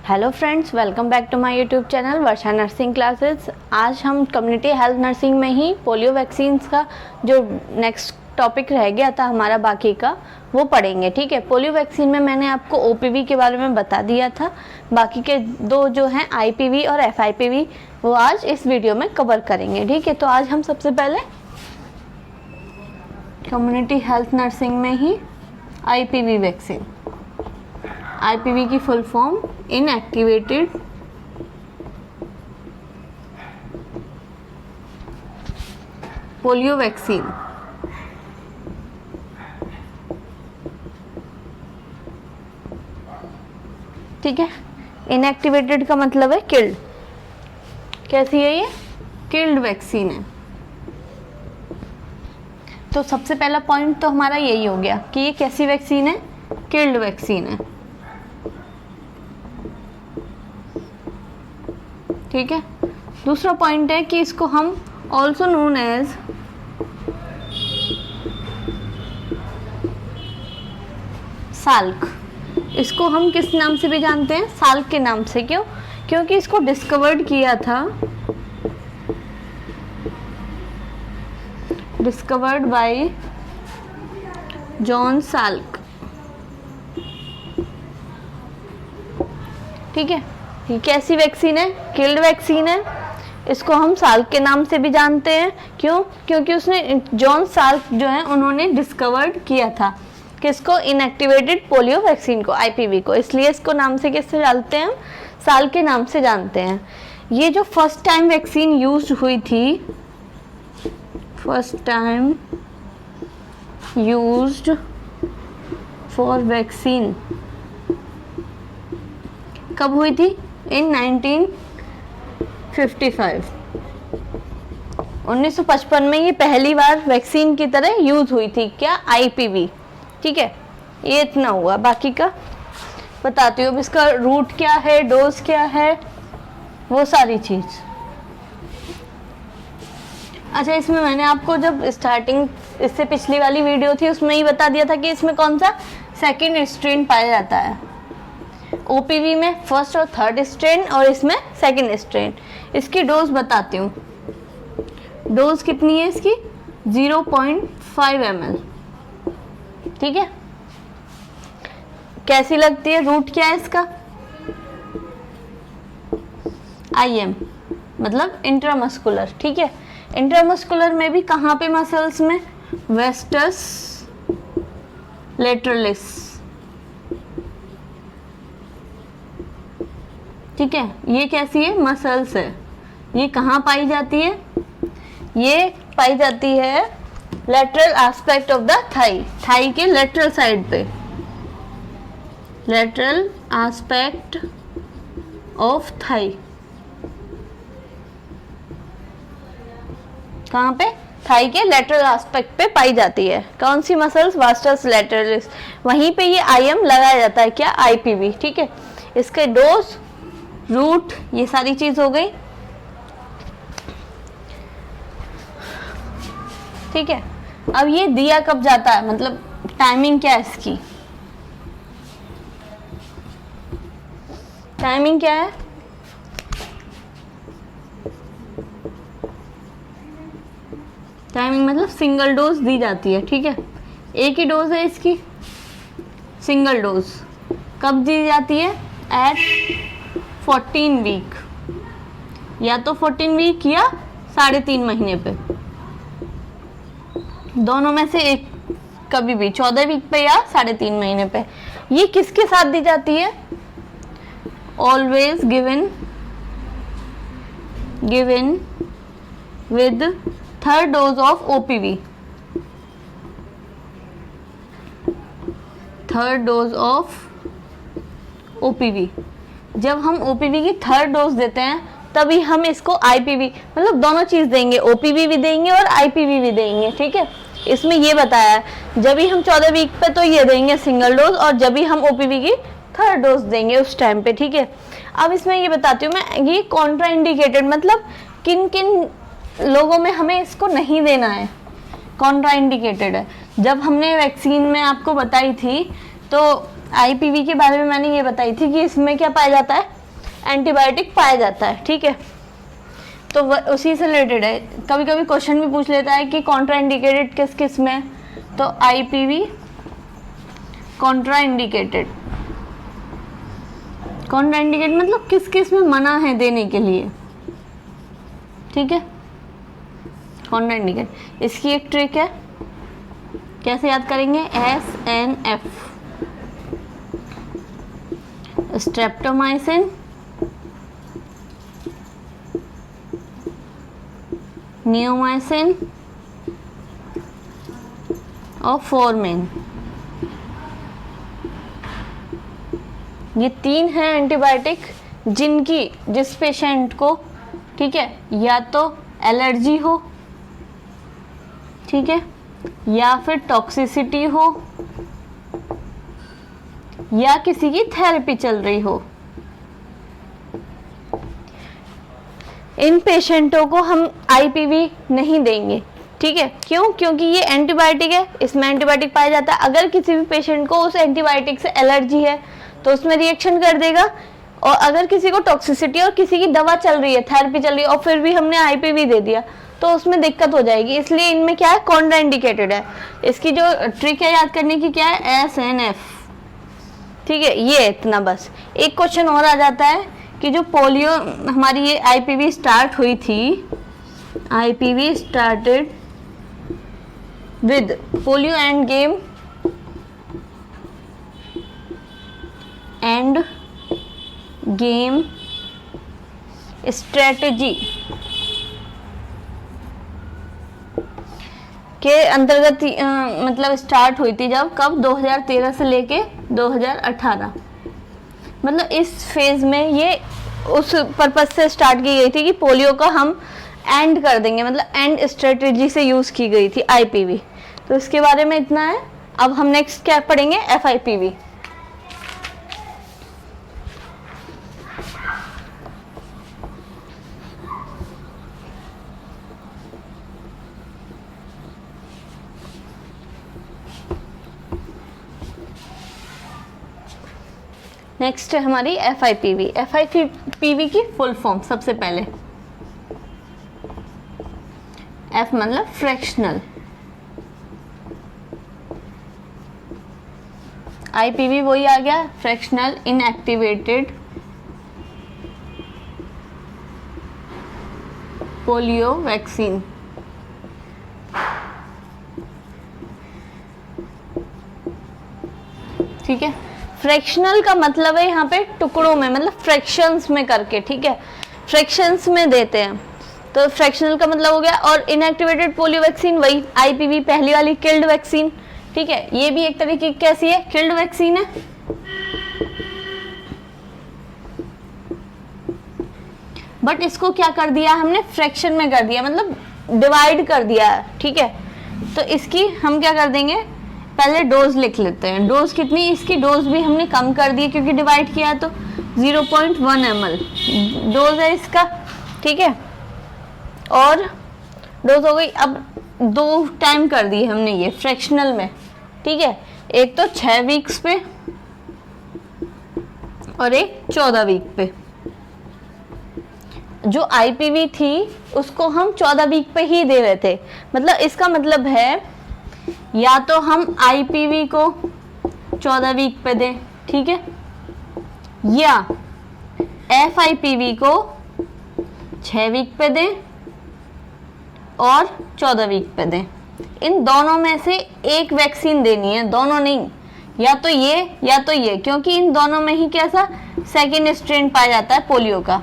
Hello friends, welcome back to my YouTube channel Varsha nursing classes. आज हम community health nursing में ही polio vaccines का जो नेक्स्ट टॉपिक रह गया था हमारा बाकी का वो पढ़ेंगे। ठीक है, पोलियो वैक्सीन में मैंने आपको ओपीवी के बारे में बता दिया था, बाकी के दो जो हैं आईपीवी और एफआईपीवी वो आज इस वीडियो में कवर करेंगे। ठीक है, तो आज हम सबसे पहले कम्युनिटी हेल्थ नर्सिंग में ही आईपीवी वैक्सीन, आईपीवी की full form inactivated polio vaccine. ठीक है, इनएक्टिवेटेड का मतलब है किल्ड। कैसी है ये? किल्ड वैक्सीन है। तो सबसे पहला पॉइंट तो हमारा यही हो गया कि ये कैसी वैक्सीन है? किल्ड वैक्सीन है। ठीक है, दूसरा पॉइंट है कि इसको हम ऑल्सो नोन एज साल्क, इसको हम किस नाम से भी जानते हैं? साल्क के नाम से। क्यों? क्योंकि इसको डिस्कवर्ड किया था, डिस्कवर्ड बाय जॉन साल्क। ठीक है, ये कैसी वैक्सीन है? किल्ड वैक्सीन है। इसको हम साल्क के नाम से भी जानते हैं। क्यों? क्योंकि उसने जॉन साल्क जो है उन्होंने डिस्कवर्ड किया था किसको? इनएक्टिवेटेड पोलियो वैक्सीन को, आईपीवी को। इसलिए इसको नाम से किससे जानते हैं? हम साल्क के नाम से जानते हैं। ये जो फर्स्ट टाइम वैक्सीन यूज्ड हुई थी, first time used for vaccine कब हुई थी? इन 1955, 1955 में ये पहली बार वैक्सीन की तरह यूज हुई थी। क्या? आईपीवी। ठीक है, ये इतना हुआ। बाकी का बताती हूँ। अब इसका रूट क्या है, डोज क्या है, वो सारी चीज। अच्छा, इसमें मैंने आपको जब स्टार्टिंग, इससे पिछली वाली वीडियो थी उसमें ही बता दिया था कि इसमें कौन सा सेकेंड स्ट्रेन पाया जाता है। ओपीवी में फर्स्ट और थर्ड स्ट्रेन और इसमें सेकेंड स्ट्रेन। इसकी डोज बताती हूँ। डोज कितनी है इसकी? 0.5 ml। ठीक है, कैसी लगती है? रूट क्या है इसका? IM मतलब इंट्रामस्कुलर। ठीक है, इंट्रामस्कुलर में भी कहाँ पे? मसल्स में, वेस्टस लेटरलिस। ठीक है, ये कैसी है? मसल्स है। ये कहाँ पाई जाती है? ये पाई जाती है lateral aspect of the thigh, thigh के लेटरल साइड पे, लेटरल एस्पेक्ट ऑफ थाई। कहाँ पे? थाई के लेटरल एस्पेक्ट पे पाई जाती है। कौन सी मसल्स? Vastus lateralis. वहीं पे ये आईएम लगाया जाता है। क्या? आईपीवी। ठीक है, इसके डोज, रूट, ये सारी चीज हो गई। ठीक है, अब ये दिया कब जाता है, मतलब टाइमिंग क्या है इसकी? टाइमिंग क्या है? टाइमिंग मतलब सिंगल डोज दी जाती है। ठीक है, एक ही डोज है इसकी, सिंगल डोज। कब दी जाती है? एट 14 वीक, या तो 14 वीक या 3.5 महीने पे, दोनों में से एक, कभी भी 14 वीक पे या 3.5 महीने पे। ये किसके साथ दी जाती है? Always given with third dose of OPV, third dose of OPV. जब हम ओपीवी की थर्ड डोज देते हैं तभी हम इसको आईपीवी, मतलब दोनों चीज देंगे, ओपीवी भी देंगे और आईपीवी भी देंगे। ठीक है, इसमें ये बताया है जब भी हम 14 वीक पे तो ये देंगे सिंगल डोज, और जब भी हम ओपीवी की थर्ड डोज देंगे उस टाइम पे। ठीक है, अब इसमें ये बताती हूँ मैं, ये कॉन्ट्रा इंडिकेटेड मतलब किन किन लोगों में हमें इसको नहीं देना है, कॉन्ट्रा इंडिकेटेड है। जब हमने वैक्सीन में आपको बताई थी तो आईपीवी के बारे में मैंने ये बताई थी कि इसमें क्या पाया जाता है, एंटीबायोटिक पाया जाता है, ठीक है। तो उसी से रिलेटेड है। कभी कभी क्वेश्चन भी पूछ लेता है कि कॉन्ट्रा इंडिकेटेड किस किस में, तो IPv Contra indicated, Contra indicated मतलब किस किस में मना है देने के लिए, ठीक है, कॉन्ट्रा इंडिकेटेड। इसकी एक ट्रिक है, कैसे याद करेंगे, SNF, स्ट्रेप्टोमाइसिन, नियोमाइसिन और फॉर्मिन, ये 3 हैं एंटीबायोटिक जिस पेशेंट को, ठीक है, या तो एलर्जी हो, ठीक है, या फिर टॉक्सिसिटी हो, या किसी की थेरेपी चल रही हो, इन पेशेंटों को हम आईपीवी नहीं देंगे, ठीक है। क्यों? क्योंकि ये एंटीबायोटिक है, इसमें एंटीबायोटिक पाया जाता है। अगर किसी भी पेशेंट को उस एंटीबायोटिक से एलर्जी है तो उसमें रिएक्शन कर देगा, और अगर किसी को टॉक्सिसिटी और किसी की दवा चल रही है, थेरेपी चल रही है, और फिर भी हमने आईपीवी दे दिया तो उसमें दिक्कत हो जाएगी। इसलिए इनमें क्या है, कॉन्ट्रा इंडिकेटेड है। इसकी जो ट्रिक है याद करने की क्या है, SNF, ठीक है, ये इतना बस। एक क्वेश्चन और आ जाता है कि जो पोलियो हमारी ये आईपीवी स्टार्ट हुई थी, IPv started with polio end game strategy के अंतर्गत मतलब स्टार्ट हुई थी जब, कब, 2013 से लेके 2018, मतलब इस फेज में ये उस पर्पज से स्टार्ट की गई थी कि पोलियो का हम एंड कर देंगे, मतलब एंड स्ट्रेटजी से यूज की गई थी आईपीवी। तो इसके बारे में इतना है। अब हम नेक्स्ट क्या पढ़ेंगे, FIPV। नेक्स्ट है हमारी FIPV। FIPV की फुल फॉर्म सबसे पहले, F मतलब फ्रैक्शनल, IPV वही आ गया, फ्रैक्शनल इनएक्टिवेटेड पोलियो वैक्सीन। ठीक है, फ्रैक्शनल का मतलब है यहाँ पे टुकड़ों में, मतलब फ्रैक्शंस में करके, ठीक है, फ्रैक्शंस में देते हैं, तो फ्रैक्शनल का मतलब हो गया। और इनएक्टिवेटेड पोलियो वैक्सीन वही आईपीवी पहली वाली किल्ड वैक्सीन, ठीक है, ये भी एक तरीके की कैसी है, किल्ड वैक्सीन है। बट इसको क्या कर दिया हमने, फ्रैक्शन में कर दिया, मतलब डिवाइड कर दिया है, ठीक है। तो इसकी हम क्या कर देंगे, पहले डोज लिख लेते हैं। डोज कितनी, इसकी डोज भी हमने कम कर दी क्योंकि डिवाइड किया, तो 0.1 ml डोज है इसका, ठीक है। और डोज हो गई। अब 2 टाइम कर दी हमने ये फ्रैक्शनल में, ठीक है, एक तो 6 वीक्स पे और एक 14 वीक पे। जो आईपीवी थी उसको हम 14 वीक पे ही दे रहे थे, मतलब इसका मतलब है या तो हम आईपीवी को 14 वीक पे दें, ठीक है, या एफआईपीवी को 6 वीक पे दें और 14 वीक पे दें। इन दोनों में से एक वैक्सीन देनी है, दोनों नहीं, या तो ये, क्योंकि इन दोनों में ही कैसा सेकेंड स्ट्रेन पाया जाता है पोलियो का,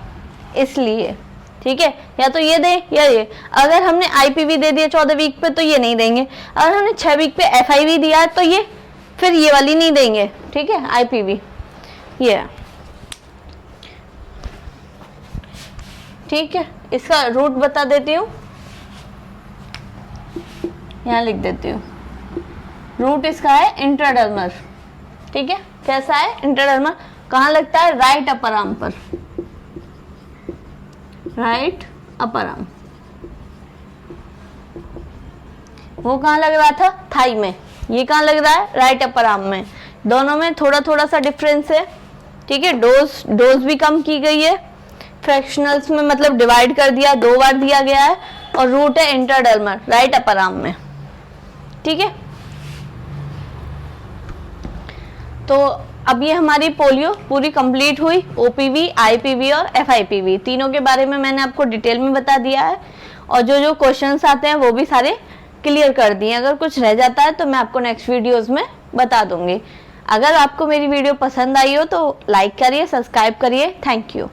इसलिए, ठीक है, या तो ये दे या ये। अगर हमने आईपीवी दे दिया 14 वीक पे तो ये नहीं देंगे, अगर हमने 6 वीक पे एफआईवी दिया है तो ये फिर ये वाली नहीं देंगे, ठीक है, आईपीवी ये, ठीक है। इसका रूट बता देती हूँ, यहाँ लिख देती हूँ। रूट इसका है इंट्राडर्मल, ठीक है, कैसा है इंट्राडर्मल, कहाँ लगता है, राइट अपर आर्म पर, राइट अपर आर्म। वो कहाँ लग रहा था, थाई में, ये कहाँ लग रहा है, राइट अपर आर्म में। दोनों में थोड़ा थोड़ा सा डिफरेंस है, ठीक है। डोज भी कम की गई है, फ्रैक्शनल्स में मतलब डिवाइड कर दिया, 2 बार दिया गया है, और रूट है इंट्राडर्मल राइट अपर आर्म में, ठीक है। तो अब ये हमारी पोलियो पूरी कंप्लीट हुई, ओपीवी, आईपीवी और एफआईपीवी तीनों के बारे में मैंने आपको डिटेल में बता दिया है, और जो जो क्वेश्चंस आते हैं वो भी सारे क्लियर कर दिए। अगर कुछ रह जाता है तो मैं आपको नेक्स्ट वीडियोस में बता दूंगी। अगर आपको मेरी वीडियो पसंद आई हो तो लाइक करिए, सब्सक्राइब करिए। Thank you.